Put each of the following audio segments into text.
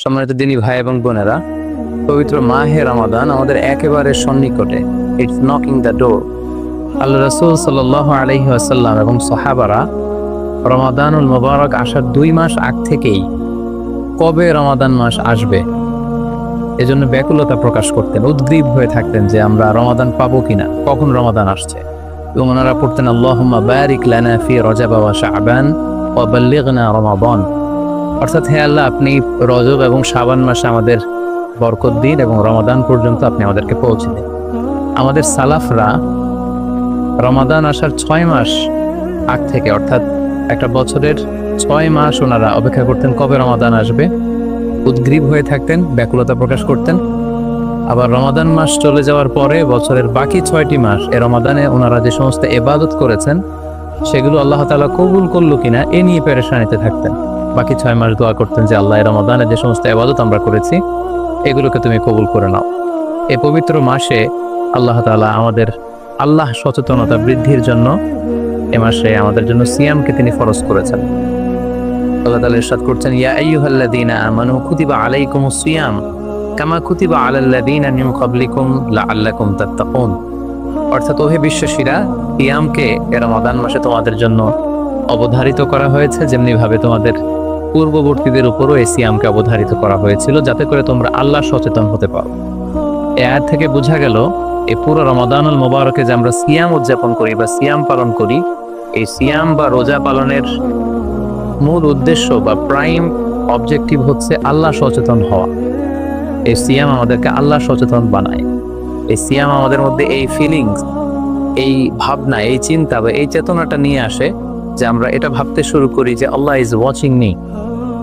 সম্মানিত দিনী ভাই এবং বোনেরা, পবিত্র মাহে রমাদান আমাদের একেবারে সন্নিকটে। It's knocking the door. আল্লাহ রাসূল সাল্লাল্লাহু আলাইহি ওয়াসাল্লাম এবং সাহাবারা রমাদানুল মুবারক আসার 2 মাস আগ থেকেই কবে রমাদান মাস আসবে এজন্য ব্যাকুলতা প্রকাশ করতেন, উদ্গ্রীব হয়ে থাকতেন যে আমরা রমাদান পাবো কিনা, কখন রমাদান আসছে। এবং ওনারা পড়তেন আল্লাহুম্মা বারিক লানা ফি রজব ওয়া শাবান ওয়া বাল্লিগনা রমাদান। অর্থাৎ হে আল্লাহ, আপনি রজব এবং শাবান মাসে আমাদের বরকত দিন এবং রমাদান পর্যন্ত আপনি আমাদেরকে পৌঁছে দিন। আমাদের সালাফরা রমাদান আসার 6 মাস আগ থেকে, অর্থাৎ একটা বছরের 6 মাস ওনারা অপেক্ষা করতেন কবে রমাদান আসবে, উদ্গ্রীব হয়ে থাকতেন, ব্যাকুলতা প্রকাশ করতেন। আবার রমাদান মাস চলে যাওয়ার পরে বছরের বাকি 6টি মাস এ রমাদানে ওনারা যে সমস্ত ইবাদত করেছেন সেগুলো আল্লাহ তাআলা কবুল করলো কিনা এ নিয়ে পেরেশানিতে থাকতেন। বাকি 6 মাস দোয়া করতেন যে আল্লাহ, এই রমাদানে যে সমস্ত ইবাদত আমরা করেছি এগুলোকে তুমি কবুল করে নাও। এই পবিত্র মাসে আল্লাহ তাআলা আমাদের আল্লাহ সচেতনতা বৃদ্ধির জন্য এ মাসে আমাদের জন্য সিয়ামকে তিনি ফরজ করেছেন। আল্লাহ তাআলা ইরশাদ করছেন, ইয়া আইয়ুহাল্লাযীনা আমানু কুতিবা আলাইকুমুস সিয়াম কামা কুতিবা আলাল্লাযীনা মিন ক্বাবলিকুম লাআল্লাকুম তাত্তাকুন। অর্থাৎ ওহে বিশ্বাসীরা, সিয়ামকে এ রমাদান মাসে তোমাদের জন্য অবধারিত করা হয়েছে, যেমনি ভাবে তোমাদের পূর্ববর্তীদের উপরও এই সিয়ামকে অবধারিত করা হয়েছিল, যাতে করে তোমরা আল্লাহ সচেতন হতে পারো। এই আয়াত থেকে বোঝা গেল এই পুরো রমাদানুল মুবারকে যে আমরা সিয়াম উদযাপন করি বা সিয়াম পালন করি, এই সিয়াম বা রোজা পালনের মূল উদ্দেশ্য বা প্রাইম অবজেক্টিভ হচ্ছে আল্লাহ সচেতন হওয়া। এই সিয়াম আমাদেরকে আল্লাহ সচেতন বানায়। এই সিয়াম আমাদের মধ্যে এই ফিলিংস, এই ভাবনা, এই চিন্তা বা এই চেতনাটা নিয়ে আসে যে আমরা এটা ভাবতে শুরু করি যে আল্লাহ ইজ ওয়াচিং মি,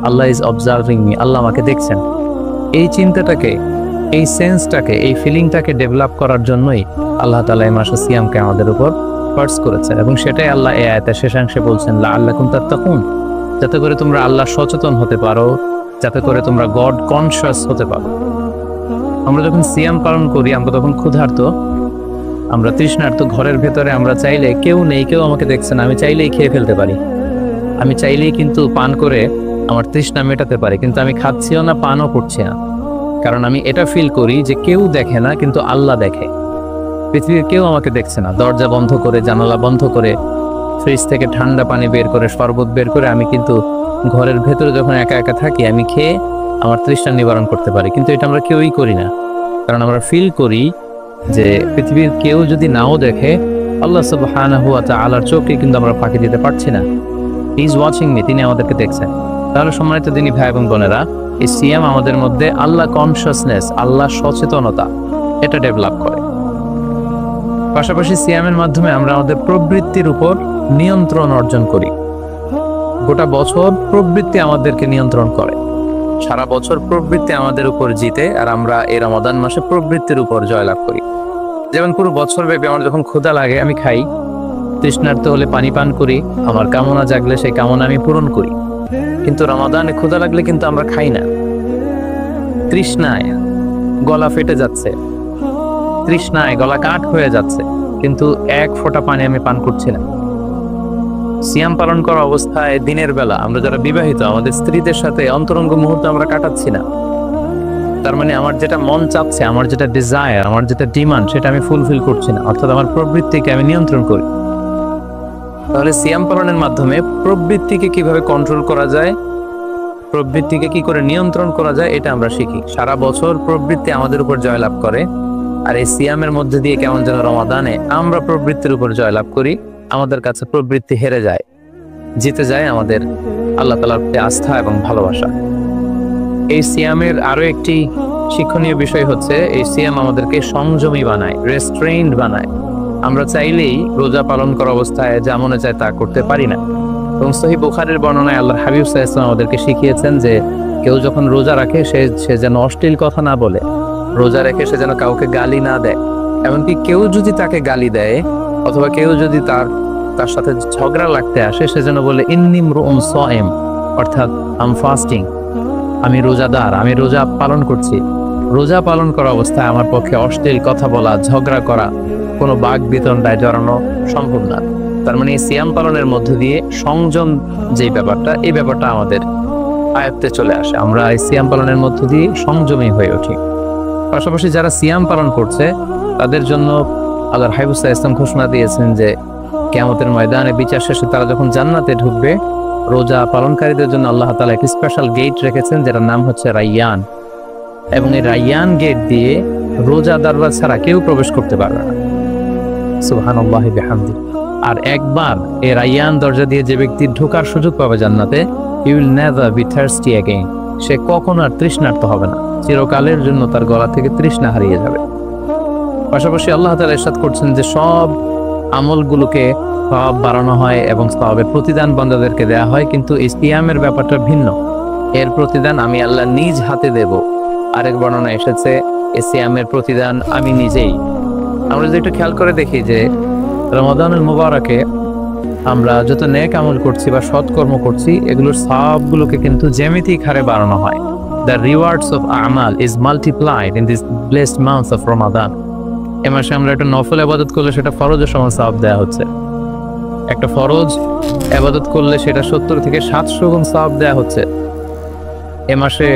আল্লাহ ইজ অবজার্ভিং মি, আল্লাহ আমাকে দেখছেন। এই চিন্তাটাকে, এই সেন্সটাকে, এই ফিলিংটাকে ডেভেলপ করার জন্যই আল্লাহ তাআলা এই মাসে সিয়ামকে আমাদের উপর ফরজ করেছেন। এবং সেটাই আল্লাহ এই আয়াতের শেষাংশে বলছেন, লাআল্লাকুম তাত্তাকুন, যাতে করে তোমরা আল্লাহ সচেতন হতে পারো, যাতে করে তোমরা গড কনশাস হতে পারো। আমরা যখন সিয়াম পালন করি আমরা তখন ক্ষুধার্ত, আমরা তৃষ্ণার্ত, ঘরের ভেতরে আমরা চাইলে কেউ নেই, কেউ আমাকে দেখছে না, আমি চাইলেই খেয়ে ফেলতে পারি, আমি চাইলেই কিন্তু পান করে আমার তৃষ্ণা মেটাতে পারি, কিন্তু আমি খাচ্ছিও না, পানও করছি না, কারণ আমি এটা ফিল করি যে কেউ দেখে না কিন্তু আল্লাহ দেখে। পৃথিবীর কেউ আমাকে দেখছে না। দরজা বন্ধ করে, জানালা বন্ধ করে, ফ্রিজ থেকে ঠান্ডা পানি বের করে, শরবত বের করে আমি কিন্তু ঘরের ভেতরে যখন একা একা থাকি আমি খেয়ে আমার তৃষ্ণা নিবারণ করতে পারি, কিন্তু এটা আমরা কেউই করি না। কারণ আমরা ফিল করি যে পৃথিবীর কেউ যদি নাও দেখে, আল্লাহ সুবহানাহু ওয়া তাআলার চোখে কিন্তু আমরা ফাঁকি দিতে পারছি না। হি ইজ ওয়াচিং মি, তিনি আমাদেরকে দেখছেন। তাহলে সম্মানিত দিনী ভাই এবং বোনেরা, এই সিয়াম আমাদের মধ্যে আল্লাহ কনশাসনেস, আল্লাহ সচেতনতা এটা ডেভেলপ করে। পাশাপাশি সিয়ামের মাধ্যমে আমরা আমাদের প্রবৃত্তির উপর নিয়ন্ত্রণ অর্জন করি। গোটা বছর প্রবৃত্তি আমাদেরকে নিয়ন্ত্রণ করে, সারা বছর প্রবৃত্তি আমাদের উপর জিতে, আর আমরা এই রমাদান মাসে প্রবৃত্তির উপর জয়লাভ করি। যেমন পুরো বছর ব্যাপী আমার যখন ক্ষুধা লাগে আমি খাই, তৃষ্ণার্ত হলে পানি পান করি, আমার কামনা জাগলে সেই কামনা আমি পূরণ করি। কিন্তু রমাদানে ক্ষুধা লাগলে কিন্তু আমরা খাই না। তৃষ্ণায় গলা ফেটে যাচ্ছে, তৃষ্ণায় গলা কাঠ হয়ে যাচ্ছে, কিন্তু এক ফোঁটা পানি আমি পান করছি না। সিয়াম পালন করা অবস্থায় দিনের বেলা আমরা যারা বিবাহিত, আমাদের স্ত্রীদের সাথে অন্তরঙ্গ মুহূর্ত আমরা কাটাচ্ছি না। তার মানে আমার যেটা মন চাচ্ছে, আমার যেটা ডিজায়ার, আমার যেটা ডিমান্ড, সেটা আমি ফুলফিল করছি না, অর্থাৎ আমার প্রবৃত্তিকে আমি নিয়ন্ত্রণ করি। তাহলে সিয়াম পালনের মাধ্যমে প্রবৃত্তিকে কিভাবে কন্ট্রোল করা যায়, প্রবৃত্তিকে কি করে নিয়ন্ত্রণ করা যায়, এটা আমরা শিখি। সারা বছর প্রবৃত্তি আমাদের উপর জয়লাভ করে, আর এই সিয়ামের মধ্যে দিয়ে কেমন যেন রমাদানে আমরা প্রবৃত্তির উপর জয়লাভ করি, আমাদের কাছে প্রবৃত্তি হেরে যায়, জিতে যায় আমাদের আল্লাহ তাআলার প্রতি আস্থা এবং ভালোবাসা। এই সিয়ামের আরো একটি শিক্ষণীয় বিষয় হচ্ছে, এই সিয়াম আমাদেরকে সংযমী বানায়, রেস্ট্রেইনড বানায়। আমরা চাইলেই রোজা পালন করা অবস্থায় যা মনে চায় তা করতে পারি না। এবং সহিহ বুখারীর বর্ণনায় আল্লাহর হাবিব সাল্লাল্লাহু আলাইহি ওয়াসাল্লাম আমাদেরকে শিখিয়েছেন যে কেউ যখন রোজা রাখে সে যেন অশ্লীল কথা না বলে, রোজা রেখে সে যেন কাউকে গালি না দেয়। এমনকি কেউ যদি তাকে গালি দেয় অথবা কেউ যদি তার সাথে ঝগড়া লাগতে আসে, সে যেন বলে ইন্নী ইমরুউন সাইম, অর্থাৎ আম ফাস্টিং, আমি রোজাদার, আমি রোজা পালন করছি। রোজা পালন করা অবস্থায় আমার পক্ষে অশ্লীল কথা বলা, ঝগড়া করা, কোনো বাক বিতণ্ডায় জড়ানো সম্ভব না। তার মানে এই সিয়াম পালনের মধ্যে দিয়ে সংযম যেই ব্যাপারটা, এই ব্যাপারটা আমাদের আয়ত্তে চলে আসে, আমরা এই সিয়াম পালনের মধ্য দিয়ে সংযমী হয়ে উঠি। পাশাপাশি যারা সিয়াম পালন করছে তাদের জন্য আল্লাহর হাবিব সাল্লাল্লাহু আলাইহি ওয়াসাল্লাম ঘোষণা দিয়েছেন যে কিয়ামতের ময়দানে বিচার শেষে তারা যখন জান্নাতে ঢুকবে, রোজা পালনকারীদের জন্য আল্লাহ তাআলা একটি স্পেশাল গেট রেখেছেন যেটার নাম হচ্ছে রাইয়ান, এবং এই রাইয়ান গেট দিয়ে রোজাদাররা ছাড়া কেউ প্রবেশ করতে পারবে না। সুবহানাল্লাহি বিহামদি। আর একবার এই রাইয়ান দরজা দিয়ে যে ব্যক্তি ঢোকার সুযোগ পাবে জান্নাতে, he will never be thirsty again, সে কখনো আর তৃষ্ণার্ত হবে না, চিরকালের জন্য তার গলা থেকে তৃষ্ণা হারিয়ে যাবে। পাশাপাশি আল্লাহ তাআলা ইরশাদ করছেন যে সব আমলগুলোকে সওয়াব বাড়ানো হয় এবং সওয়াবের প্রতিদান বান্দাদেরকে দেয়া হয়, কিন্তু এই সিয়ামের ব্যাপারটা ভিন্ন। এর প্রতিদান আমি আল্লাহ নিজ হাতে দেব। আরেক বর্ণনা এসেছে এই সিয়ামের প্রতিদান আমি নিজেই। আমরা যদি একটু খেয়াল করে দেখি যে রমাদানুল মুবারকে আমরা যত নেক আমল করছি বা সৎকর্ম করছি, এগুলোর সওয়াবগুলোকে কিন্তু জ্যামিতিক হারে বাড়ানো হয়। দ্য রিওয়ার্ডস অফ আমাল is multiplied in this blessed month of রমাদান। এ মাসে আমরা একটা নফল ইবাদত করলে সেটা ফরজের সমান সওয়াব দেওয়া হচ্ছে। একটা ফরজ ইবাদত করলে সেটা 70 থেকে 700 গুণ সওয়াব দেওয়া হচ্ছে। এ মাসে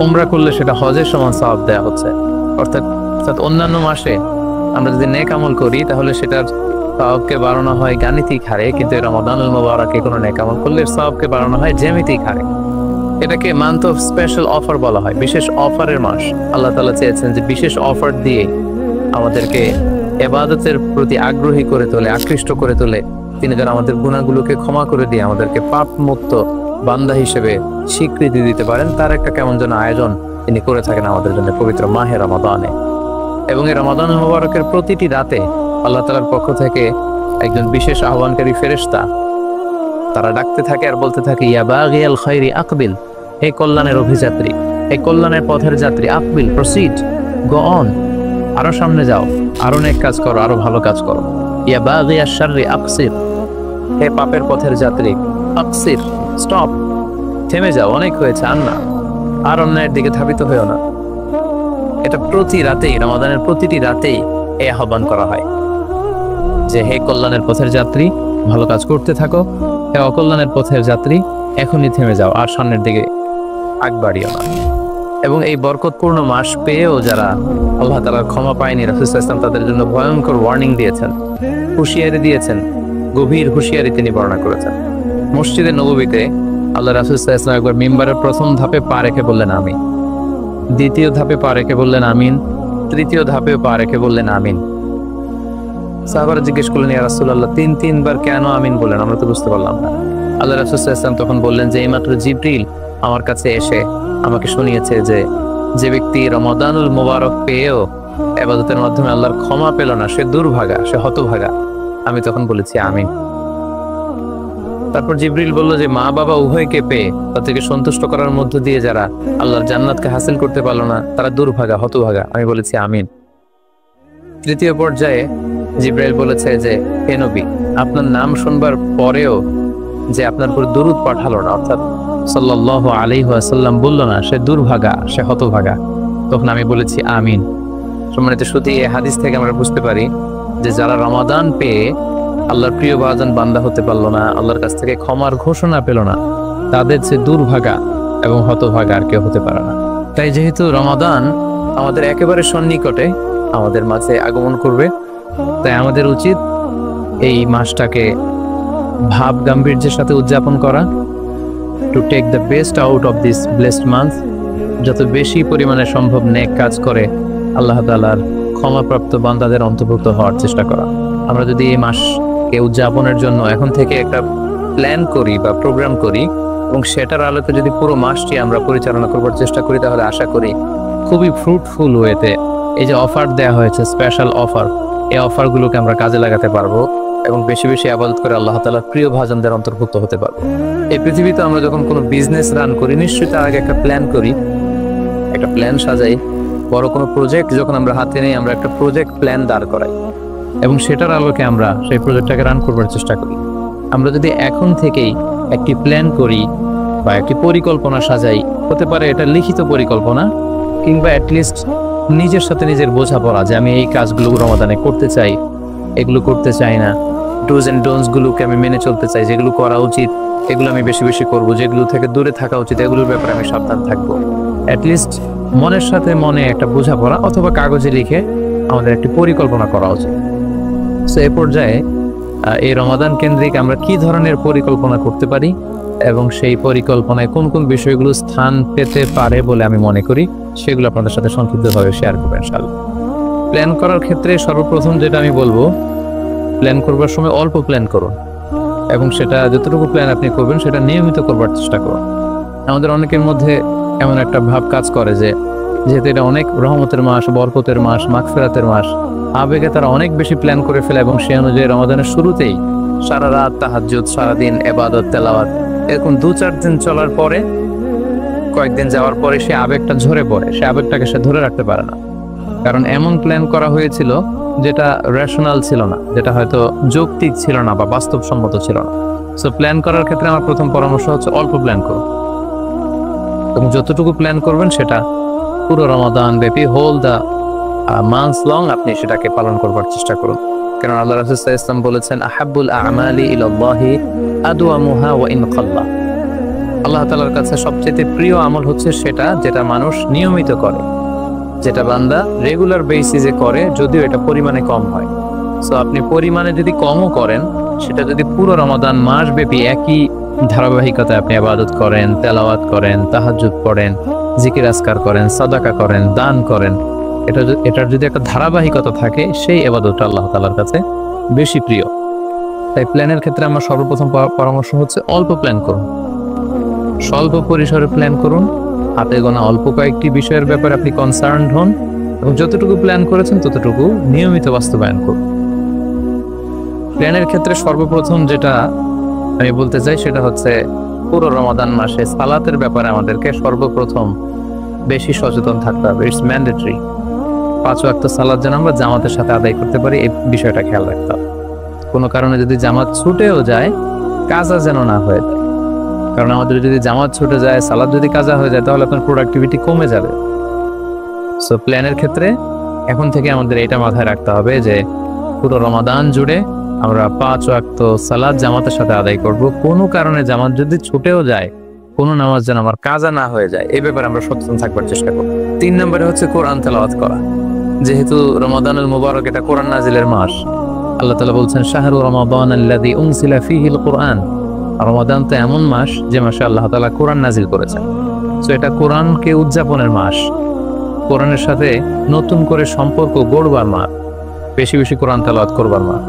উমরা করলে সেটা হজের সমান সওয়াব দেওয়া হচ্ছে। অর্থাৎ অন্যান্য মাসে আমরা যদি নেক আমল করি তাহলে সেটার সওয়াবকে বাড়ানো হয় গাণিতিক হারে, কিন্তু রমাদানুল মুবারকে কোনো নেক আমল করলে সওয়াবকে বাড়ানো হয় জ্যামিতিক হারে। এটাকে মান্থ অফ স্পেশাল অফার বলা হয়, বিশেষ অফারের মাস। আল্লাহ তাআলা চেয়েছেন যে বিশেষ অফার দিয়ে আমাদেরকে ইবাদতের প্রতি আগ্রহী করে তোলে, আকৃষ্ট করে তোলে। তিনি যেন আমাদের গুনাহগুলোকে ক্ষমা করে দিয়ে আমাদেরকে পাপ মুক্ত বান্দা হিসেবে স্বীকৃতি দিতে পারেন, তার একটা কেমন যেন আয়োজন তিনি করে থাকেন আমাদের জন্য পবিত্র মাহে রমাদানে। এবং এই রমাদানুল মুবারকের প্রতিটি রাতে আল্লাহ তাআলার পক্ষ থেকে একজন বিশেষ আহ্বানকারী ফেরেশতা তারা ডাকতে থাকে আর বলতে থাকে, ইয়া বাগিয়াল খায়রি আকবিল, হে কল্যাণের অভিযাত্রী, হে কল্যাণের পথের যাত্রী, আকবিল, প্রসিড, গো অন, আরো সামনে যাও, আরো নেক কাজ করো, আরো ভালো কাজ করো। ইয়া বাগিয়াশ শাররি আকসির, হে পাপের পথের যাত্রী, আকসির, স্টপ, থেমে যাও, অনেক হয়েছে, আর না, আর অন্যায়ের দিকে ধাবিত হয়েও না। এটা প্রতি রাতেই, রমাদানের প্রতিটি রাতেই এই আহ্বান করা হয় যে হে কল্যাণের পথের যাত্রী, ভালো কাজ করতে থাকো, হে অকল্যাণের পথের যাত্রী, এখনই থেমে যাও, আর সামনের দিকে আগ বাড়িও না। এবং এই বরকতপূর্ণ মাস পেয়েও যারা আল্লাহ তাআলার ক্ষমা পায়নি, রাসূল সাল্লাল্লাহু আলাইহি ওয়াসাল্লাম তাদের জন্য ভয়ঙ্কর ওয়ার্নিং দিয়েছেন, হুঁশিয়ারি দিয়েছেন, গভীর হুঁশিয়ারি তিনি বর্ণনা করেছেন। মসজিদে নববীতে আল্লাহ রাসূল সাল্লাল্লাহু আলাইহি ওয়াসাল্লাম একবার মিম্বারের প্রথম ধাপে পা রেখে বললেন আমিন, দ্বিতীয় ধাপে পা রেখে বললেন আমিন, তৃতীয় ধাপেও পা রেখে বললেন আমিন। সাহাবারা জিজ্ঞেস করলেন, ইয়া রাসূলুল্লাহ, তিনবার কেন আমিন বললেন? আমরা তো বুঝতে পারলাম না। আল্লাহ রাসূল সাল্লাল্লাহু আলাইহি ওয়াসাল্লাম তখন বললেন যে এইমাত্র জিবরিল আমার কাছে এসে আমাকে শুনিয়েছে যে ব্যক্তি রমাদানুল মুবারক পেয়েও ইবাদতের মাধ্যমে আল্লাহর ক্ষমা পেল না, সে দুর্ভাগা, সে হতভাগা। আমি তখন বলেছি আমিন। তারপর জিবরিল বলল যে মা বাবা উভয়কে পেয়ে তাদেরকে সন্তুষ্ট করার মধ্য দিয়ে যারা আল্লাহর জান্নাতকে হাসিল করতে পারলো না তারা দুর্ভাগা, হতভাগা। আমি বলেছি আমিন। তৃতীয় পর্যায়ে জিবরাইল বলেছে যে হে নবী, আপনার নাম শুনবার পরেও যে আপনার উপর দুরূদ পাঠালো না, অর্থাৎ সাল্লাল্লাহু আলাইহি ওয়াসাল্লাম বলল না, সে দুর্ভাগা, সে হতভাগা। তখন আমি বলেছি আমিন। সম্মানিত শুধু এই হাদিস থেকে আমরা বুঝতে পারি যে যারা রমাদান পেয়ে আল্লাহর প্রিয় ভাজন বান্দা হতে পারলো না, আল্লাহর কাছ থেকে ক্ষমার ঘোষণা পেল না, তাদের চেয়ে দুর্ভাগা এবং হতভাগা আর কেউ হতে পারে না। তাই যেহেতু রমাদান আমাদের একেবারে সন্নিকটে আমাদের মাঝে আগমন করবে, তাই আমাদের উচিত এই মাসটাকে ভাব গাম্ভীর্যের সাথে উদযাপন করা, to take the best out of this blessed month, যত বেশি পরিমাণে সম্ভব নেক কাজ করে আল্লাহ তাআলার ক্ষমাপ্রাপ্ত বান্দাদের অন্তর্ভুক্ত হওয়ার চেষ্টা করা। আমরা যদি এই মাসকে উদযাপনের জন্য এখন থেকে একটা প্ল্যান করি বা প্রোগ্রাম করি এবং সেটার আলোকে যদি পুরো মাসটি আমরা পরিচালনা করবার চেষ্টা করি, তাহলে আশা করি খুবই ফ্রুটফুল ওয়েতে এই যে অফার দেওয়া হয়েছে, স্পেশাল অফার, এই অফারগুলোকে আমরা কাজে লাগাতে পারবো এবং বেশি বেশি ইবাদত করে আল্লাহ তাআলার প্রিয় ভাজনদের অন্তর্ভুক্ত হতে পারবো। এই পৃথিবীতে আমরা যখন কোনো বিজনেস রান করি, নিশ্চয়ই তার আগে একটা প্ল্যান করি, একটা প্ল্যান সাজাই। বড় কোনো প্রজেক্ট যখন আমরা হাতে নেই, আমরা একটা প্রজেক্ট প্ল্যান দাঁড় করাই এবং সেটার আলোকে আমরা সেই প্রজেক্টটাকে রান করবার চেষ্টা করি। আমরা যদি এখন থেকেই একটি প্ল্যান করি বা একটি পরিকল্পনা সাজাই, হতে পারে এটা লিখিত পরিকল্পনা কিংবা অ্যাটলিস্ট নিজের সাথে নিজের বোঝাপড়া যে আমি এই কাজগুলো রমাদানে করতে চাই, এগুলো করতে চাই না, ডুজ এন্ড ডোন্টস গুলোকে আমি মেনে চলতে চাই, যেগুলো করা উচিত এগুলো আমি বেশি বেশি করব, যেগুলো থেকে দূরে থাকা উচিত এগুলোর ব্যাপারে আমি সাবধান থাকবো। অ্যাটলিস্ট মনের সাথে মনে একটা বোঝাপড়া অথবা কাগজে লিখে আমাদের একটি পরিকল্পনা করা উচিত। সো এই পর্যায়ে এই রমাদান কেন্দ্রিক আমরা কি ধরনের পরিকল্পনা করতে পারি এবং সেই পরিকল্পনায় কোন কোন বিষয়গুলো স্থান পেতে পারে বলে আমি মনে করি, সেগুলো আপনাদের সাথে সংক্ষিপ্তভাবে শেয়ার করবো ইনশাআল্লাহ। প্ল্যান করার ক্ষেত্রে সর্বপ্রথম যেটা আমি বলবো, প্ল্যান করবার সময় অল্প প্ল্যান করুন এবং সেটা যতটুকু প্ল্যান আপনি করবেন সেটা নিয়মিত করবার চেষ্টা করুন। আমাদের অনেকের মধ্যে এমন একটা ভাব কাজ করে যে যেহেতু এটা অনেক রহমতের মাস, বরকতের মাস, মাগফিরাতের মাস, আবেগে তারা অনেক বেশি প্ল্যান করে ফেলে এবং সেই অনুযায়ী রমাদানের শুরুতেই সারা রাত তাহাজ্জুদ, সারাদিন ইবাদত, তেলাওয়াত, এরকম 2-4 দিন চলার পরে, কয়েকদিন যাওয়ার পরে সে আবেগটা ঝরে পড়ে, সে আবেগটাকে সে ধরে রাখতে পারে না। কারণ এমন প্ল্যান করা হয়েছিল যেটা রেশনাল ছিল না, যেটা হয়তো যৌক্তিক ছিল না বা বাস্তবসম্মত ছিল না। সো প্ল্যান করার ক্ষেত্রে আমার প্রথম পরামর্শ হচ্ছে অল্প প্ল্যান করুন এবং যতটুকু প্ল্যান করবেন সেটা পুরো রমাদান ব্যাপী, হোল দ্য মান্থস লং আপনি সেটাকে পালন করবার চেষ্টা করুন। কারণ আল্লাহ রাসূল সাল্লাল্লাহু আলাইহি ওয়াসাল্লাম বলেছেন, আহাব্বুল আ'মালি ইলাল্লাহি আদওয়ামুহা ওয়া ইন কাল্লা। আল্লাহ তাআলার কাছে সবচেয়ে প্রিয় আমল হচ্ছে সেটা যেটা মানুষ নিয়মিত করে, যেটা বান্দা রেগুলার বেসিসে করে, যদিও এটা পরিমাণে কম হয়। সো আপনি পরিমাণে যদি কমও করেন, সেটা যদি পুরো রমাদান মাস ব্যাপী একই ধারাবাহিকতায় আপনি ইবাদত করেন, তেলাওয়াত করেন, তাহাজ্জুদ পড়েন, জিকির আজকার করেন, সাদাকা করেন, দান করেন, এটার যদি একটা ধারাবাহিকতা থাকে, সেই ইবাদতটা আল্লাহ তাআলার কাছে বেশি প্রিয়। তাই প্ল্যানের ক্ষেত্রে আমার সর্বপ্রথম পরামর্শ হচ্ছে অল্প প্ল্যান করুন, স্বল্প পরিসরে প্ল্যান করুন, হাতে গোনা অল্প কয়েকটি বিষয়ের ব্যাপারে আপনি কনসার্নড হন এবং যতটুকু প্ল্যান করেছেন ততটুকু নিয়মিত বাস্তবায়ন করুন। প্ল্যানের ক্ষেত্রে সর্বপ্রথম যেটা আমি বলতে চাই সেটা হচ্ছে পুরো রমাদান মাসে সালাতের ব্যাপারে আমাদেরকে সর্বপ্রথম বেশি সচেতন থাকতে হবে। It's mandatory. 5 ওয়াক্ত সালাত যেন আমরা জামাতের সাথে আদায় করতে পারি, এই বিষয়টা খেয়াল রাখতে হবে। কোনো কারণে যদি জামাত ছুটেও যায়, কাজা যেন না হয়ে যায়। কারণ আমাদের যদি জামাত ছুটে যায়, সালাত যদি কাজা হয়ে যায়, তাহলে আপনার প্রোডাক্টিভিটি কমে যাবে। সো প্ল্যানের ক্ষেত্রে এখন থেকে আমাদের এটা মাথায় রাখতে হবে যে পুরো রমাদান জুড়ে আমরা 5 ওয়াক্ত সালাত জামাতের সাথে আদায় করব। কোনো কারণে জামাত যদি ছুটেও যায়, কোনো নামাজ যেন আমার কাজা না হয়ে যায়, এই ব্যাপারে আমরা সচেতন থাকবার চেষ্টা করব। 3 নম্বরে হচ্ছে কোরআন তেলাওয়াত করা। যেহেতু রমাদানুল মুবারক, এটা কোরআন নাজিলের মাস। আল্লাহ তাআলা বলছেন, শাহরু রমাদান আল্লাযী উনজিলা ফীহিল কুরআন। রমাদান তো এমন মাস যে মাসে আল্লাহ তাআলা কোরআন নাজিল করেছেন। সো এটা কোরআনকে উদযাপনের মাস, কোরআনের সাথে নতুন করে সম্পর্ক গড়বার মাস, বেশি বেশি কোরআন তেলাওয়াত করবার মাস।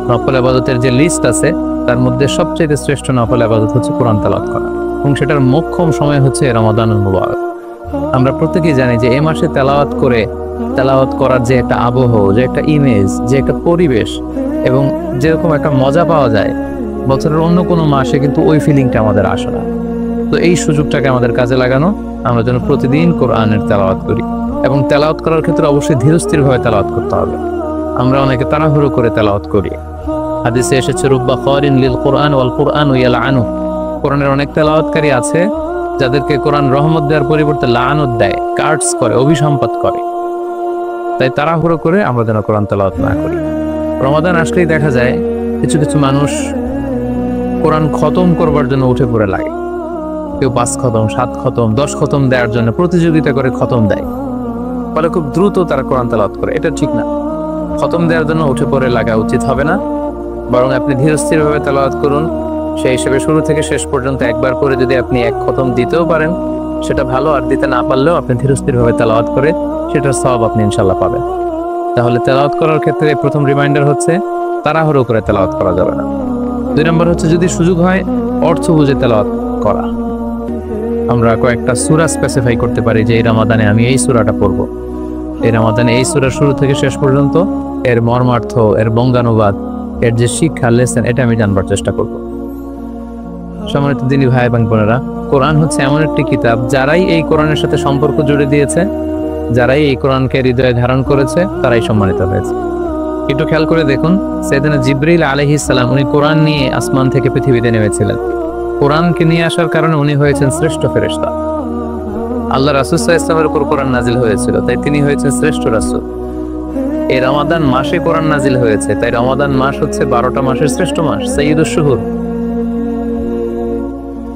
নফল ইবাদতের যে লিস্ট আছে তার মধ্যে সবচেয়ে শ্রেষ্ঠ নফল ইবাদত হচ্ছে কোরআন তেলাওয়াত করা এবং সেটার মোক্ষম সময় হচ্ছে রমাদানুল মুবারক। আমরা প্রত্যেকেই জানি যে এই মাসে তেলাওয়াত করার যে একটা আবহ, যে একটা ইমেজ, যে একটা পরিবেশ এবং যেরকম একটা মজা পাওয়া যায়, বছরের অন্য কোনো মাসে কিন্তু ওই ফিলিংটা আমাদের আসে না। তো এই সুযোগটাকে আমাদের কাজে লাগানো, আমরা যেন প্রতিদিন কোরআনের তেলাওয়াত করি এবং তেলাওয়াত করার ক্ষেত্রে অবশ্যই ধীরস্থিরভাবে তেলাওয়াত করতে হবে। আমরা অনেকে তাড়াহুড়ো করে তেলাওয়াত করি। হাদিসে এসেছে, রুব্বা খারিন লিল কুরআন ওয়াল কুরআনু ইয়ালআনু। কোরআনের অনেক তেলাওয়াতকারী আছে যাদেরকে কোরআন রহমত দেওয়ার পরিবর্তে লাআনত দেয়, কার্ডস করে, অভিসম্পাত করে। তাই তাড়াহুড়ো করে আমরা যেন কোরআন তেলাওয়াত না করি। রমাদান আসলেই দেখা যায় কিছু কিছু মানুষ কোরআন খতম করবার জন্য উঠে পড়ে লাগে। কেউ 5 খতম, 7 খতম, 10 খতম দেওয়ার জন্য প্রতিযোগিতা করে খতম দেয়, ফলে খুব দ্রুত তারা কোরআন তেলাওয়াত করে। এটা ঠিক না। খতম দেওয়ার জন্য উঠে পড়ে লাগা উচিত হবে না, বরং আপনি ধীরস্থিরভাবে তেলাওয়াত করুন। সেই হিসেবে শুরু থেকে শেষ পর্যন্ত একবার করে যদি আপনি 1 খতম দিতেও পারেন সেটা ভালো, আর দিতে না পারলেও আপনি ধীরস্থিরভাবে তেলাওয়াত করে সেটার সওয়াব আপনি ইনশাআল্লাহ পাবেন। তাহলে তেলাওয়াত করার ক্ষেত্রে প্রথম রিমাইন্ডার হচ্ছে তাড়াহুড়ো করে তেলাওয়াত করা যাবে না। 2 নম্বর হচ্ছে যদি সুযোগ হয় অর্থ বুঝে তেলাওয়াত করা। আমরা কয়েকটা সূরা স্পেসিফাই করতে পারি যে এই রমাদানে আমি এই সূরাটা পড়ব, এই রমাদানে এই সূরার শুরু থেকে শেষ পর্যন্ত এর মর্মার্থ, এর বঙ্গানুবাদ, এর যে শিক্ষা লেসেন, এটা আমি জানবার চেষ্টা করব। সম্মানিত দিনী ভাই এবং বোনেরা, কোরআন হচ্ছে এমন একটি কিতাব, যারাই এই কোরআনের সাথে সম্পর্ক জুড়ে দিয়েছে, যারাই এই কোরআনকে হৃদয়ে ধারণ করেছে, তারাই সম্মানিত হয়েছে। একটু খেয়াল করে দেখুন, সাইয়েদনা জিবরিল আলাইহিস সালাম উনি কোরআন নিয়ে আসমান থেকে পৃথিবীতে নেমেছিলেন। কোরআনকে নিয়ে আসার কারণে উনি হয়েছেন শ্রেষ্ঠ ফেরেশতা। আল্লাহ রাসূল সাল্লাল্লাহু আলাইহি ওয়াসাল্লামের উপর কোরআন নাজিল হয়েছিল, তাই তিনি হয়েছেন শ্রেষ্ঠ রাসূল। এই রমাদান মাসে কোরআন নাজিল হয়েছে, তাই রমাদান মাস হচ্ছে 12টা মাসের শ্রেষ্ঠ মাস, সাইয়্যিদুশ শুহুর।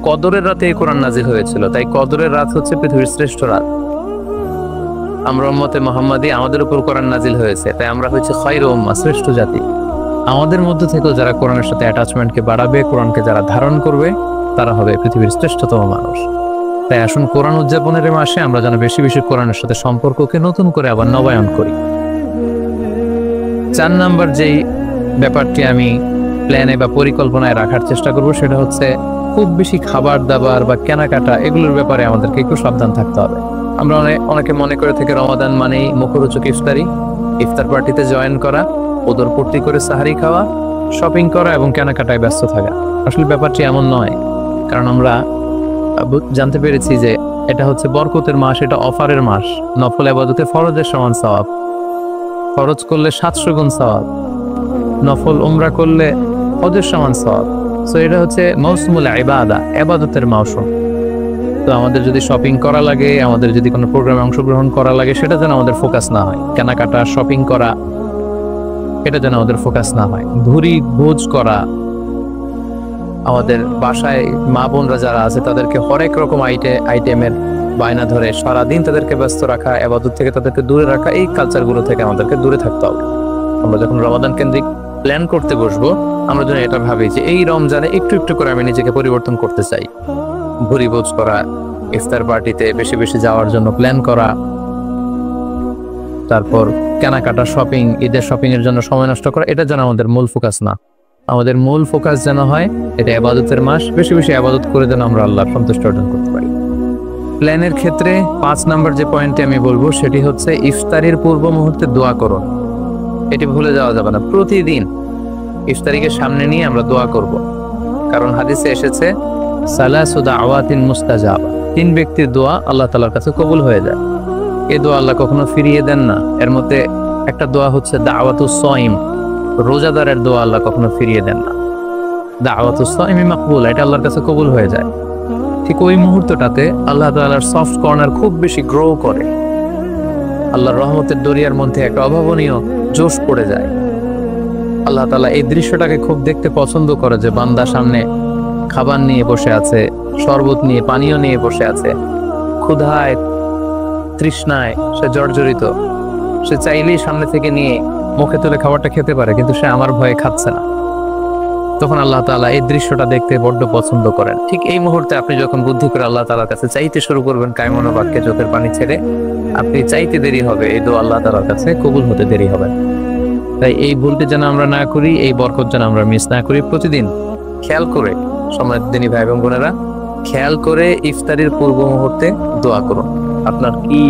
কদরের রাতে এই কোরআন নাজিল হয়েছিল, তাই কদরের রাত হচ্ছে পৃথিবীর শ্রেষ্ঠ রাত। আমরা উম্মতে মুহাম্মাদি, আমাদের উপর কোরআন নাজিল হয়েছে, তাই আমরা হচ্ছে খায়রু উম্মাহ, শ্রেষ্ঠ জাতি। আমাদের মধ্যে থেকেও যারা কোরআনের সাথে অ্যাটাচমেন্টকে বাড়াবে, কোরআনকে যারা ধারণ করবে, তারা হবে পৃথিবীর শ্রেষ্ঠতম মানুষ। তাই আসুন কোরআন উদযাপনের মাসে আমরা যেন বেশি বেশি কোরআনের সাথে সম্পর্ককে নতুন করে আবার নবায়ন করি। 4 নাম্বার যেই ব্যাপারটি আমি প্ল্যানে বা পরিকল্পনায় রাখার চেষ্টা করব, সেটা হচ্ছে খুব বেশি খাবার দাবার বা কেনাকাটা এগুলোর ব্যাপারে আমাদেরকে একটু সাবধান থাকতে হবে। আমরা অনেকে মনে করে থেকে রমাদান মানেই মুখরোচক ইফতারি, ইফতার পার্টিতে জয়েন করা, ওদর পূর্তি করে সাহারি খাওয়া, শপিং করা এবং কেনাকাটায় ব্যস্ত থাকা। আসলে ব্যাপারটি এমন নয়, কারণ আমরা জানতে পেরেছি যে এটা হচ্ছে বরকতের মাস, এটা অফারের মাস। নফল ইবাদতে ফরজের সমান সওয়াব, ফরজ করলে 700 গুণ সওয়াব, নফল উমরা করলে হজের সমান সওয়াব। সো এটা হচ্ছে মৌসুমুল ইবাদা, ইবাদতের মৌসুম। তো আমাদের যদি শপিং করা লাগে, আমাদের যদি কোনো প্রোগ্রামে অংশগ্রহণ করা লাগে, সেটা যেন আমাদের ফোকাস না হয়। কেনাকাটা, শপিং করা, এটা যেন আমাদের ফোকাস না হয়। ভুরি ভোজ করা, আমাদের বাসায় মা বোনরা যারা আছে তাদেরকে হরেক রকম আইটেমের বায়না ধরে সারাদিন তাদেরকে ব্যস্ত রাখা, ইবাদত থেকে তাদেরকে দূরে রাখা, এই কালচারগুলো থেকে আমাদেরকে দূরে থাকতে হবে। আমরা যখন রমাদান কেন্দ্রিক প্ল্যান করতে বসবো, আমরা যেন এটা ভাবি যে এই রমজানে একটু একটু করে আমি নিজেকে পরিবর্তন করতে চাই। ভুরি ভোজ করা, ইফতার পার্টিতে বেশি বেশি যাওয়ার জন্য প্ল্যান করা, তারপর কেনাকাটা, শপিং, ঈদের শপিং এর জন্য সময় নষ্ট করা, এটা যেন আমাদের মূল ফোকাস না। আমাদের মূল ফোকাস যেন হয় এটা ইবাদতের মাস, বেশি বেশি ইবাদত করে যেন আমরা আল্লাহর সন্তুষ্টি অর্জন করতে পারি। প্ল্যানের ক্ষেত্রে 5 নাম্বার যে পয়েন্টটি আমি বলবো সেটি হচ্ছে ইফতারির পূর্ব মুহূর্তে দোয়া করুন। এটি ভুলে যাওয়া যাবে না। প্রতিদিন ইফতারিকে সামনে নিয়ে আমরা দোয়া করব, কারণ হাদিসে এসেছে সালাসু দাওয়াতিন মুস্তাজাবা, 3 ব্যক্তির দোয়া আল্লাহ তাআলার কাছে কবুল হয়ে যায়। এই দোয়া আল্লাহ কখনো ফিরিয়ে দেন না। এর মধ্যে একটা দোয়া হচ্ছে দাওয়াতুস সাইম, রোজাদারের দোয়া আল্লাহ কখনো ফিরিয়ে দেন না। দাওয়াতুস সাইমি মাকবুল, এটা আল্লাহর কাছে কবুল হয়ে যায়। ঠিক ওই মুহূর্তটাতে আল্লাহ তাআলার সফট কর্নার খুব বেশি গ্রো করে, আল্লাহর রহমতের দরিয়ার মধ্যে একটা অভাবনীয় জোশ পড়ে যায়। আল্লাহ তাআলা এই দৃশ্যটাকে খুব দেখতে পছন্দ করে যে বান্দা সামনে খাবার নিয়ে বসে আছে, শরবত নিয়ে, পানীয় নিয়ে বসে আছে, ক্ষুধায় তৃষ্ণায় সে জর্জরিত, সে চাইলেই সামনে থেকে নিয়ে মুখে তুলে খাবারটা খেতে পারে, কিন্তু সে আমার ভয়ে খাচ্ছে না। তখন আল্লাহ তাআলা এই দৃশ্যটা দেখতে বড্ড পছন্দ করেন। ঠিক এই মুহূর্তে আপনি যখন বুদ্ধি করে আল্লাহ তাআলার কাছে চাইতে শুরু করবেন, কায়মনো বাক্যে চোখের পানি ছেড়ে, আপনি চাইতে দেরি হবে, এই দোয়া আল্লাহ তাআলার কাছে কবুল হতে দেরি হবে। তাই এই ভুলটি যেন আমরা না করি, এই বরকত যেন আমরা মিস না করি। প্রতিদিন খেয়াল করে, সম্মানিত দিনী ভাই এবং বোনেরা, খেয়াল করে ইফতারির পূর্ব মুহূর্তে দোয়া করুন। আপনার কি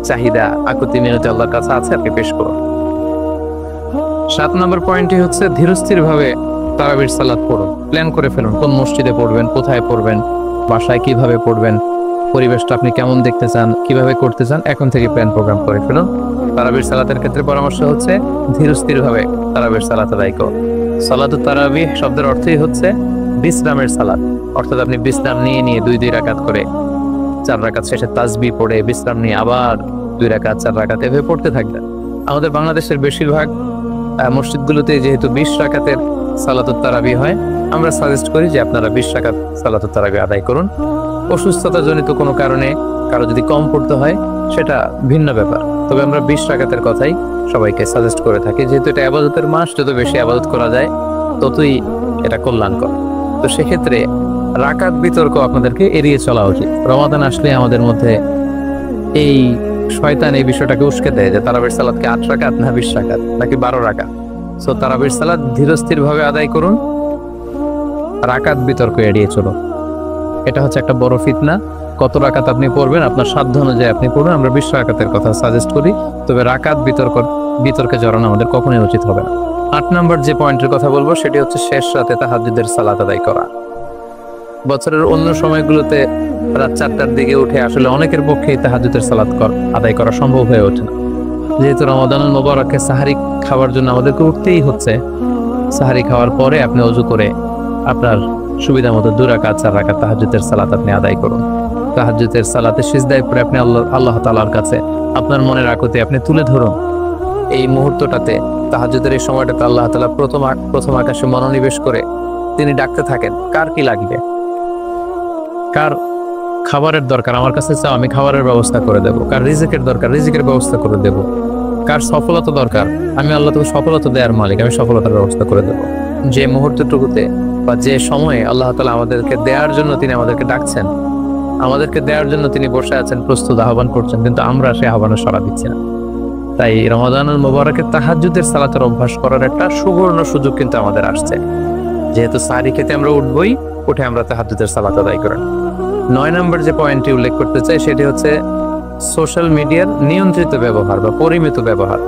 চাহিদা, আকুতি মিনতি আল্লাহর কাছে আছে, আপনি পেশ করুন। 7 নম্বর পয়েন্টটি হচ্ছে ধীরস্থির ভাবে তারাবির সালাত পড়ুন। প্ল্যান করে ফেলুন কোন মসজিদে পড়বেন, কোথায় পড়বেন, বাসায় কিভাবে পড়বেন, পরিবেশটা আপনি কেমন দেখতে চান, কিভাবে করতে চান, এখন থেকে প্ল্যান প্রোগ্রাম করে ফেলুন। তারাবির সালাতের ক্ষেত্রে পরামর্শ হচ্ছে ধীরস্থির ভাবে তারাবির সালাত আদায় করুন। সালাতুত তারাবিহ শব্দের অর্থই হচ্ছে বিশ্রামের সালাত, অর্থাৎ আপনি বিশ্রাম নিয়ে নিয়ে 2 রাকাত করে 4 রাকাত শেষে তাসবিহ পড়ে বিশ্রাম নিয়ে আবার 2 রাকাত 4 রাকাত এভাবে পড়তে থাকবেন। আমাদের বাংলাদেশের বেশিরভাগ মসজিদগুলোতে যেহেতু 20 রাকাতের সালাতুত তারাবিহ হয়, আমরা সাজেস্ট করি যে আপনারা 20 রাকাত সালাতুত তারাবিহ আদায় করুন। অসুস্থতা জনিত কোনো কারণে কারো যদি কম পড়তে হয় সেটা ভিন্ন ব্যাপার, তবে আমরা 20 রাকাতের কথাই সবাইকে সাজেস্ট করে থাকি, যেহেতু এটা ইবাদতের মাস, যত বেশি ইবাদত করা যায় ততই এটা কল্যাণকর। তো সেক্ষেত্রে রাকাত বিতর্ক আপনাদেরকে এড়িয়ে চলা উচিত। রমাদান আসলে আমাদের মধ্যে এই শয়তান এই বিষয়টাকে উস্কে দেয় যে তারাবির সালাতকে 8 রাকাত না 20 রাকাত নাকি 12 রাকাত। সো তারাবির সালাত ধীরস্থির ভাবে আদায় করুন, রাকাত বিতর্ক এড়িয়ে চলুন। এটা হচ্ছে একটা বড় ফিতনা। কত রাকাত আপনি পড়বেন আপনার সাধ্য অনুযায়ী আপনি পড়ুন। আমরা 20 রাকাতের কথা সাজেস্ট করি, তবে রাকাত বিতর্কে জড়ানো আমাদের কখনোই উচিত হবে না। 8 নম্বর যে পয়েন্টের কথা বলবো সেটি হচ্ছে শেষ রাতে তাহাজ্জুদের সালাত আদায় করা। বছরের অন্য সময়গুলোতে রাত 4টার দিকে উঠে আসলে অনেকের পক্ষেই তাহাজ্জুদের সালাত আদায় করা সম্ভব হয়ে ওঠে না। যেহেতু রমাদানুল মুবারকে সাহারি খাওয়ার জন্য আমাদেরকে উঠতেই হচ্ছে, সাহারি খাওয়ার পরে আপনি ওযু করে আপনার সুবিধা মতো 2 রাকাত 4 রাকাত তাহাজ্জুদের সালাত আপনি আদায় করুন। তাহাজ্জুদের সালাতে সিজদায় পড়ে আপনি আল্লাহ তাআলার কাছে আপনার মনের আকুতি আপনি তুলে ধরুন। এই মুহূর্তটাতে, তাহাজ্জুদের এই সময়টাতে আল্লাহ তাআলা প্রথম আকাশে মনোনিবেশ করে তিনি ডাকতে থাকেন, কার কি লাগবে। কার খাবারের দরকার আমার কাছে চাও, আমি খাবারের ব্যবস্থা করে দেবো। কার রিজিকের দরকার, রিজিকের ব্যবস্থা করে দেব। কার সফলতা দরকার, আমি আল্লাহ তোকে সফলতা দেওয়ার মালিক, আমি সফলতার ব্যবস্থা করে দেবো। যে মুহূর্তটুকুতে বা যে সময়ে আল্লাহ তাআলা আমাদেরকে দেওয়ার জন্য তিনি আমাদেরকে ডাকছেন, আমাদেরকে দেওয়ার জন্য তিনি বসে আছেন, প্রস্তুত আহ্বান করছেন, কিন্তু আমরা সেই আহ্বানে সাড়া দিচ্ছি না। তাই রমাদানুল মুবারকে তাহাজ্জুদের সালাতের অভ্যাস করার একটা সুবর্ণ সুযোগ কিন্তু আমাদের আসছে। যেহেতু সাহরি খেতে আমরা উঠবই, উঠে আমরা তাহাজ্জুদের সালাত আদায় করেন। 9 নম্বর যে পয়েন্টটি উল্লেখ করতে চাই সেটি হচ্ছে সোশ্যাল মিডিয়ার নিয়ন্ত্রিত ব্যবহার বা পরিমিত ব্যবহার।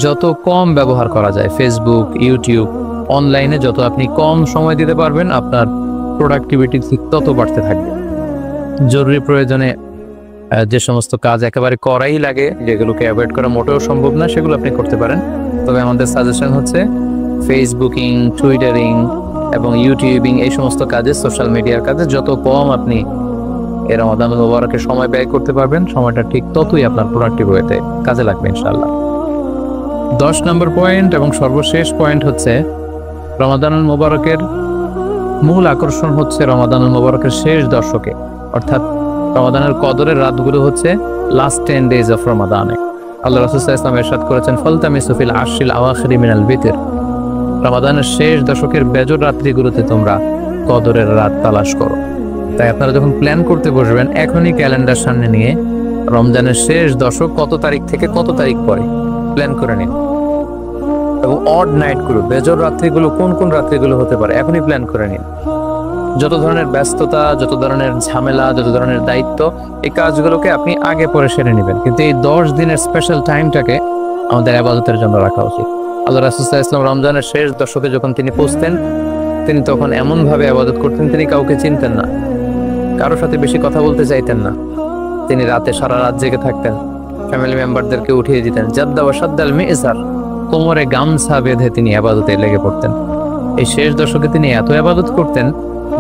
যত কম ব্যবহার করা যায় ফেসবুক, ইউটিউব, অনলাইনে যত আপনি কম সময় দিতে পারবেন, আপনার প্রোডাক্টিভিটি ঠিক তত বাড়তে থাকবে। জরুরি প্রয়োজনে যে সমস্ত কাজ একেবারে করাই লাগে, যেগুলোকে অ্যাভয়েড করা মোটেও সম্ভব না, সেগুলো আপনি করতে পারেন। তবে আমাদের সাজেশন হচ্ছে ফেসবুকিং, টুইটারিং এবং ইউটিউবিং, এই সমস্ত কাজে, সোশ্যাল মিডিয়ার কাজে যত কম আপনি এই রমাদানুল মুবারকে সময় ব্যয় করতে পারবেন, সময়টা ঠিক ততই আপনার প্রোডাক্টিভ হতে কাজে লাগবে ইনশাআল্লাহ। 10 নম্বর পয়েন্ট এবং সর্বশেষ পয়েন্ট হচ্ছে রমাদানুল মুবারকের মূল আকর্ষণ হচ্ছে রমাদানুল মুবারকের শেষ দশকে, অর্থাৎ রমাদানের কদরের রাতগুলো হচ্ছে লাস্ট 10 days অফ রমাদানে। আল্লাহ রাসূল সাল্লাল্লাহু আলাইহি ওয়াসাল্লাম ইরশাদ করেছেন, ফালতামিসু ফিল আশরিল আওয়াখিরি মিনাল বিতর, রমাদানের শেষ দশকের বেজর রাত্রিগুলোতে তোমরা কদরের রাত তালাশ করো। তাই আপনারা যখন প্ল্যান করতে বসবেন, এখনই ক্যালেন্ডার সামনে নিয়ে রমজানের শেষ দশক কত তারিখ থেকে কত তারিখ পরে প্ল্যান করে নিন, এবং অড নাইটগুলো, বেজর রাত্রিগুলো কোন কোন রাত্রিগুলো হতে পারে এখনই প্ল্যান করে নিন। যত ধরনের ব্যস্ততা, যত ধরনের ঝামেলা, যত ধরনের দায়িত্ব, এই কাজগুলোকে আপনি আগে পরে সেরে নেবেন, কিন্তু এই 10 দিনের স্পেশাল টাইমটাকে আমাদের ইবাদতের জন্য রাখা উচিত। আল্লাহ রাসূল সাল্লাল্লাহু আলাইহি ওয়াসাল্লাম রমজানের শেষ দশকে যখন তিনি পৌঁছতেন, তিনি তখন এমন ভাবে ইবাদত করতেন, তিনি কাউকে চিনতেন না, কারোর সাথে বেশি কথা বলতে চাইতেন না। তিনি রাতে সারা রাত জেগে থাকতেন, ফ্যামিলি মেম্বারদেরকে উঠিয়ে দিতেন, জাদ্দা ওয়া শাদ্দাল মিজার, কোমরে গামছা বেঁধে তিনি ইবাদতে লেগে পড়তেন। এই শেষ দশকে তিনি এত ইবাদত করতেন,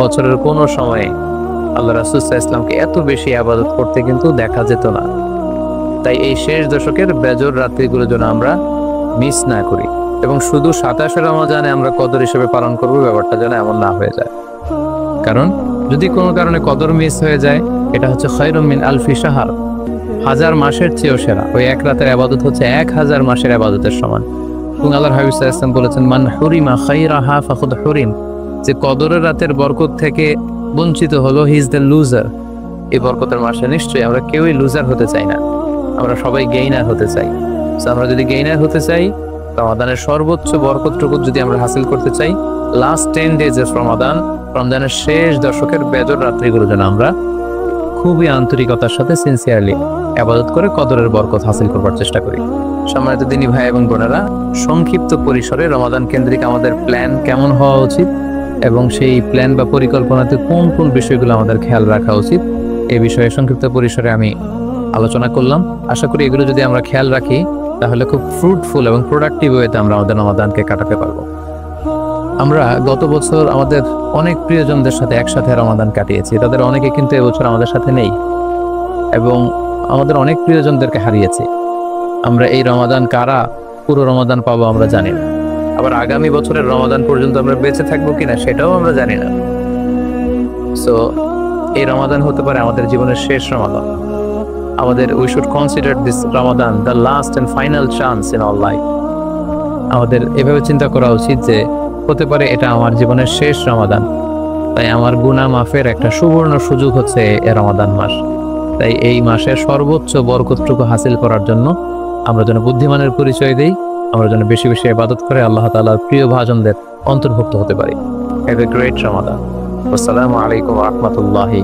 বছরের কোনো সময়ে আল্লাহ রাসূল সাল্লাল্লাহু আলাইহি ওয়াসাল্লামকে এত বেশি ইবাদত করতে কিন্তু দেখা যেত না। তাই এই শেষ দশকের বেজর রাত্রিগুলো যেন আমরা মিস না করি, এবং শুধু 27 রমজানে আমরা কদর হিসেবে পালন করবো, ব্যাপারটা যেন এমন না হয়ে যায়। কারণ যদি কোনো কারণে কদর মিস হয়ে যায়, এটা হচ্ছে খায়রুম মিন আলফি শাহর, 1000 মাসের চেয়েও সেরা। ওই এক রাতের ইবাদত হচ্ছে 1000 মাসের ইবাদতের সমান। এবং আল্লাহর হাবিব সাল্লাল্লাহু আলাইহি ওয়াসাল্লাম বলেছেন, মান হুরিমা খায়রাহা ফাকাদ হুরিম, যে কদরের রাতের বরকত থেকে বঞ্চিত হলো, হি ইজ দ্য লুজার। এই বরকতের মাসে নিশ্চয়ই আমরা কেউই লুজার হতে চাই না, আমরা সবাই গেইনার হতে চাই। আমরা যদি গেইনার হতে চাই, রমাদানের সর্বোচ্চ বরকতটুকু যদি আমরা হাসিল করতে চাই, লাস্ট 10 days অফ রমাদান, রমজানের শেষ দশকের বেজর রাত্রিগুলো যেন আমরা খুবই আন্তরিকতার সাথে সিনসিয়ারলি ইবাদত করে কদরের বরকত হাসিল করবার চেষ্টা করি। সম্মানিত দিনী ভাই এবং বোনেরা, সংক্ষিপ্ত পরিসরে রমাদান কেন্দ্রিক আমাদের প্ল্যান কেমন হওয়া উচিত এবং সেই প্ল্যান বা পরিকল্পনাতে কোন কোন বিষয়গুলো আমাদের খেয়াল রাখা উচিত, এই বিষয়ে সংক্ষিপ্ত পরিসরে আমি আলোচনা করলাম। আশা করি এগুলো যদি আমরা খেয়াল রাখি, তাহলে খুব ফ্রুটফুল এবং প্রোডাক্টিভ ওয়েতে আমরা আমাদের রমাদানকে কাটাতে পারবো। আমরা গত বছর আমাদের অনেক প্রিয়জনদের সাথে একসাথে রমাদান কাটিয়েছি, তাদের অনেকে কিন্তু এবছর আমাদের সাথে নেই, এবং আমাদের অনেক প্রিয়জনদেরকে হারিয়েছি। আমরা এই রমাদান কারা পুরো রমাদান পাবো আমরা জানি না, আবার আগামী বছরের রমাদান পর্যন্ত আমরা বেঁচে থাকবো কিনা সেটাও আমরা জানি না। সো এই রমাদান হতে পারে আমাদের জীবনের শেষ রমাদান। আমাদের we should consider this Ramadan the last and final chance in our life. আমাদের এভাবে চিন্তা করা উচিত যে হতে পারে এটা আমার জীবনের শেষ রমাদান, তাই আমার গুনাহ মাফের একটা সুবর্ণ সুযোগ হচ্ছে এই রমাদান মাস। তাই এই মাসের সর্বোচ্চ বরকতটুকু হাসিল করার জন্য আমরা যেন বুদ্ধিমানের পরিচয় দিই, আমরা যেন বেশি বেশি ইবাদত করে আল্লাহ তাআলার প্রিয় ভাজনদের অন্তর্ভুক্ত হতে পারি। হ্যাভ এ গ্রেট রমাদান। আসসালামু আলাইকুম ওয়া রাহমাতুল্লাহি